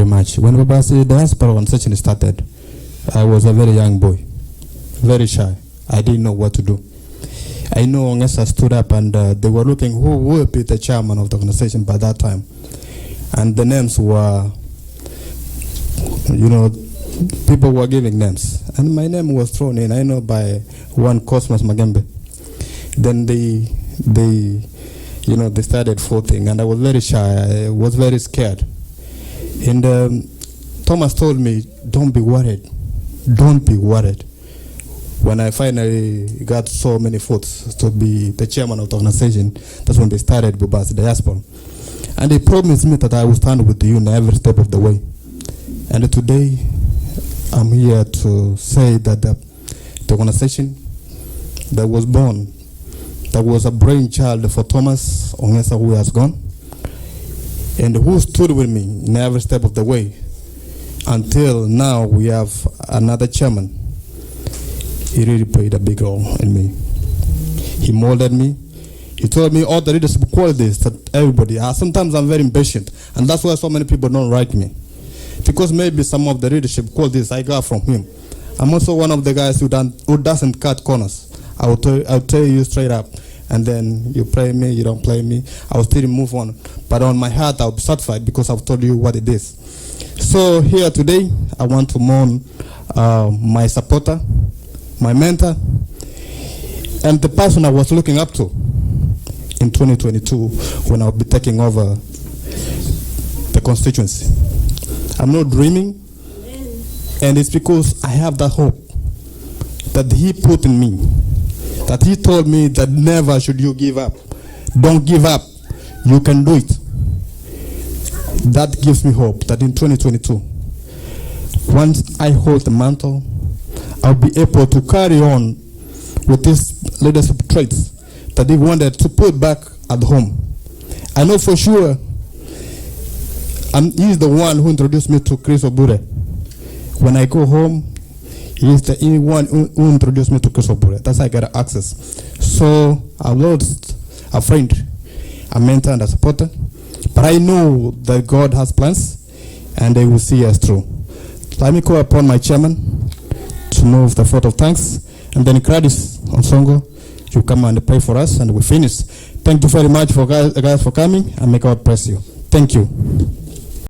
much. When the diaspora organization started, I was a very young boy, very shy. I didn't know what to do. I know Ong'esa stood up and they were looking who would be the chairman of the organization by that time. And the names were, people were giving names. And my name was thrown in, I know, by one Cosmos Magembe. Then they started voting, and I was very shy. I was very scared. And Thomas told me, don't be worried. Don't be worried. When I finally got so many votes to be the chairman of the organization, that's when they started Buba's diaspora. And they promised me that I will stand with you in every step of the way. And today, I'm here to say that the organization that was born, that was a brainchild for Thomas Ong'esa, who has gone, and who stood with me in every step of the way. Until now, we have another chairman. He really played a big role in me. He molded me. He told me all the leadership qualities that everybody has. Sometimes I'm very impatient, and that's why so many people don't like me. Because maybe some of the leadership qualities I got from him. I'm also one of the guys who doesn't cut corners. I'll tell you straight up, and then you play me, you don't play me. I'll still move on. But on my heart, I'll be satisfied because I've told you what it is. So here today, I want to mourn my supporter, my mentor, and the person I was looking up to in 2022 when I'll be taking over the constituency. I'm not dreaming, and it's because I have that hope that he put in me, that he told me that never should you give up. Don't give up. You can do it. That gives me hope that in 2022, once I hold the mantle, I'll be able to carry on with these leadership traits that he wanted to put back at home. I know for sure he's the one who introduced me to Chris Obure. When I go home, he's the one who introduced me to Chris Obure. That's how I got access. So I lost a friend, a mentor, and a supporter. But I know that God has plans, and they will see us through. Let me call upon my chairman to move the vote of thanks, and then Gladys Onsongo, you come and pray for us, and we finish. Thank you very much for guys for coming, and may God bless you. Thank you.